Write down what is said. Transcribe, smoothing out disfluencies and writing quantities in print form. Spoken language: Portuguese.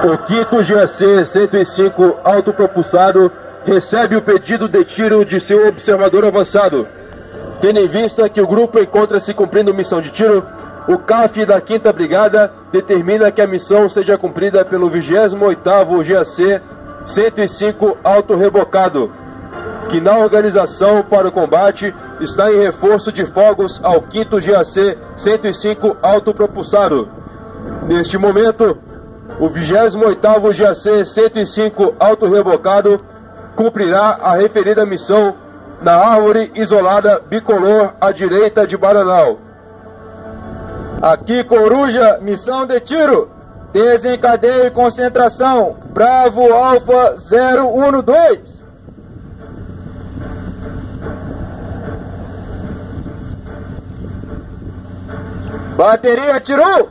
O 5º GAC 105 autopropulsado recebe o pedido de tiro de seu observador avançado. Tendo em vista que o grupo encontra-se cumprindo missão de tiro, o CAF da 5ª Brigada determina que a missão seja cumprida pelo 28º GAC 105 autorrebocado, que na organização para o combate está em reforço de fogos ao 5º GAC 105 autopropulsado. Neste momento, o 28º GAC 105 autorrebocado cumprirá a referida missão na árvore isolada bicolor à direita de Bananal. Aqui Coruja, missão de tiro. Desencadeio e concentração. Bravo Alfa 012. Bateria atirou.